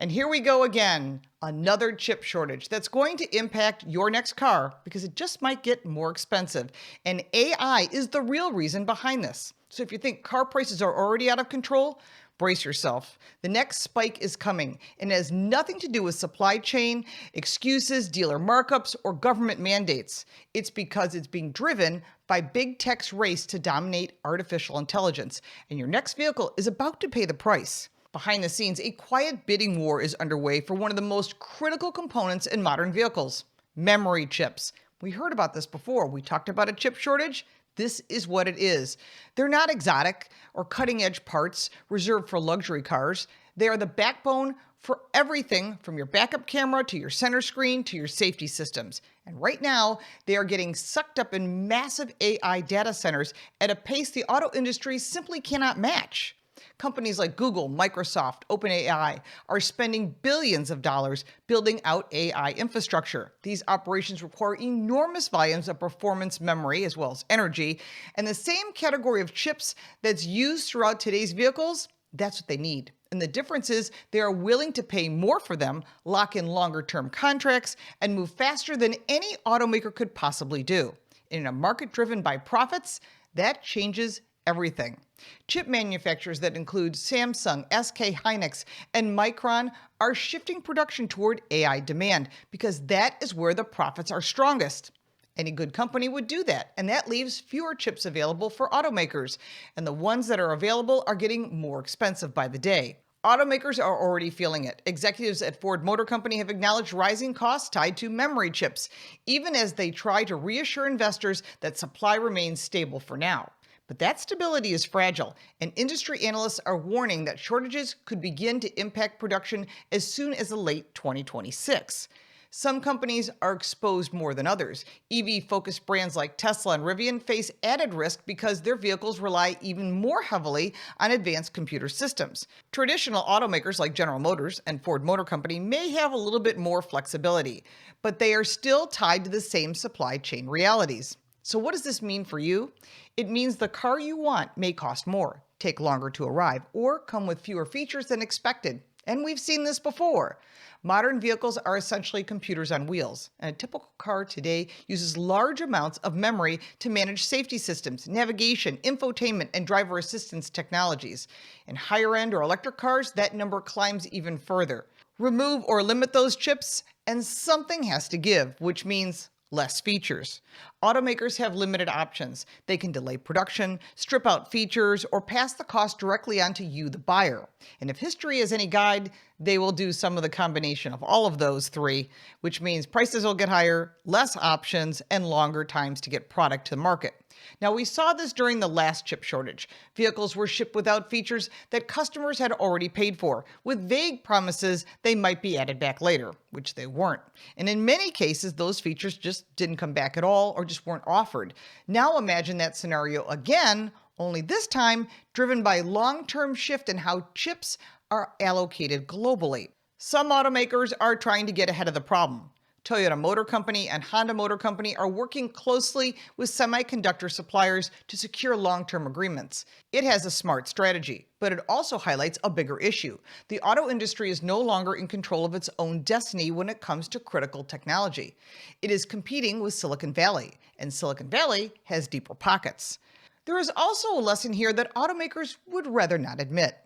And here we go again, another chip shortage that's going to impact your next car because it just might get more expensive. And AI is the real reason behind this. So if you think car prices are already out of control, brace yourself. The next spike is coming and it has nothing to do with supply chain, excuses, dealer markups, or government mandates. It's because it's being driven by big tech's race to dominate artificial intelligence. And your next vehicle is about to pay the price. Behind the scenes, a quiet bidding war is underway for one of the most critical components in modern vehicles, memory chips. We heard about this before. We talked about a chip shortage. This is what it is. They're not exotic or cutting-edge parts reserved for luxury cars. They are the backbone for everything from your backup camera to your center screen to your safety systems. And right now, they are getting sucked up in massive AI data centers at a pace the auto industry simply cannot match. Companies like Google, Microsoft, OpenAI are spending billions of dollars building out AI infrastructure. These operations require enormous volumes of performance memory as well as energy, and the same category of chips that's used throughout today's vehicles, that's what they need. And the difference is they are willing to pay more for them, lock in longer-term contracts, and move faster than any automaker could possibly do. In a market driven by profits, that changes everything. Chip manufacturers that include Samsung, SK Hynix, and Micron are shifting production toward AI demand because that is where the profits are strongest. Any good company would do that, and that leaves fewer chips available for automakers, and the ones that are available are getting more expensive by the day. Automakers are already feeling it. Executives at Ford Motor Company have acknowledged rising costs tied to memory chips, even as they try to reassure investors that supply remains stable for now. But that stability is fragile, and industry analysts are warning that shortages could begin to impact production as soon as the late 2026. Some companies are exposed more than others. EV-focused brands like Tesla and Rivian face added risk because their vehicles rely even more heavily on advanced computer systems. Traditional automakers like General Motors and Ford Motor Company may have a little bit more flexibility, but they are still tied to the same supply chain realities. So what does this mean for you? It means the car you want may cost more, take longer to arrive, or come with fewer features than expected. And we've seen this before. Modern vehicles are essentially computers on wheels, and a typical car today uses large amounts of memory to manage safety systems, navigation, infotainment, and driver assistance technologies. In higher-end or electric cars, that number climbs even further. Remove or limit those chips, and something has to give, which means less features. Automakers have limited options. They can delay production, strip out features, or pass the cost directly onto you, the buyer. And if history is any guide, they will do some of the combination of all of those three, which means prices will get higher, less options, and longer times to get product to the market. Now, we saw this during the last chip shortage. Vehicles were shipped without features that customers had already paid for, with vague promises they might be added back later, which they weren't. And in many cases, those features just didn't come back at all or just weren't offered. Now imagine that scenario again, only this time driven by long-term shift in how chips are allocated globally. Some automakers are trying to get ahead of the problem. Toyota Motor Company and Honda Motor Company are working closely with semiconductor suppliers to secure long-term agreements. It has a smart strategy, but it also highlights a bigger issue. The auto industry is no longer in control of its own destiny when it comes to critical technology. It is competing with Silicon Valley, and Silicon Valley has deeper pockets. There is also a lesson here that automakers would rather not admit.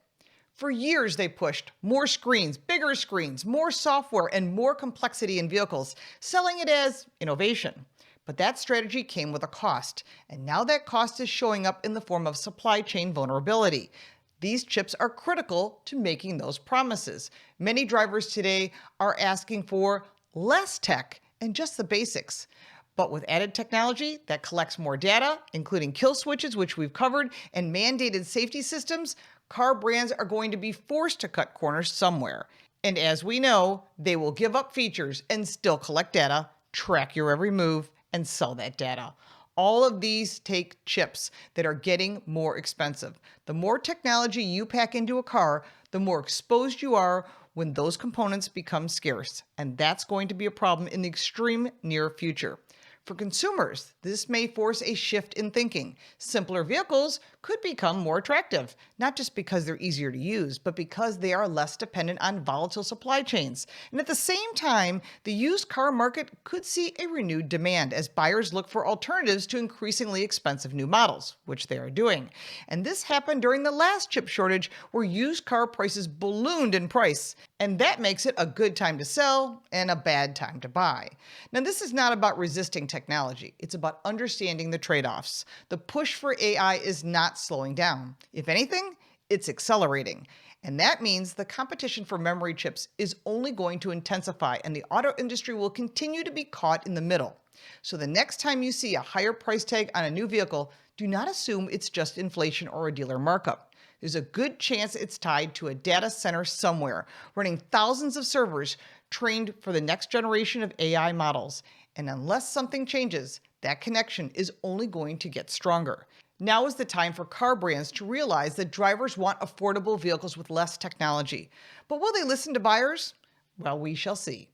For years, they pushed more screens, bigger screens, more software, and more complexity in vehicles, selling it as innovation. But that strategy came with a cost, and now that cost is showing up in the form of supply chain vulnerability. These chips are critical to making those promises. Many drivers today are asking for less tech and just the basics. But with added technology that collects more data, including kill switches, which we've covered, and mandated safety systems, car brands are going to be forced to cut corners somewhere. And as we know, they will give up features and still collect data, track your every move, and sell that data. All of these take chips that are getting more expensive. The more technology you pack into a car, the more exposed you are when those components become scarce. And that's going to be a problem in the extreme near future. For consumers, this may force a shift in thinking. Simpler vehicles could become more attractive, not just because they're easier to use, but because they are less dependent on volatile supply chains. And at the same time, the used car market could see a renewed demand as buyers look for alternatives to increasingly expensive new models, which they are doing. And this happened during the last chip shortage where used car prices ballooned in price. And that makes it a good time to sell and a bad time to buy. Now, this is not about resisting technology. It's about understanding the trade-offs. The push for AI is not slowing down. If anything, it's accelerating. And that means the competition for memory chips is only going to intensify, and the auto industry will continue to be caught in the middle. So the next time you see a higher price tag on a new vehicle, do not assume it's just inflation or a dealer markup. There's a good chance it's tied to a data center somewhere, running thousands of servers trained for the next generation of AI models. And unless something changes, that connection is only going to get stronger. Now is the time for car brands to realize that drivers want affordable vehicles with less technology. But will they listen to buyers? Well, we shall see.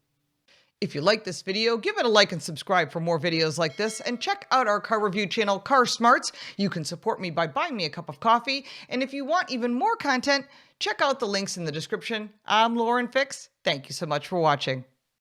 If you like this video, give it a like and subscribe for more videos like this, and check out our car review channel, Car Smarts. You can support me by buying me a cup of coffee, and if you want even more content, check out the links in the description. I'm Lauren Fix. Thank you so much for watching.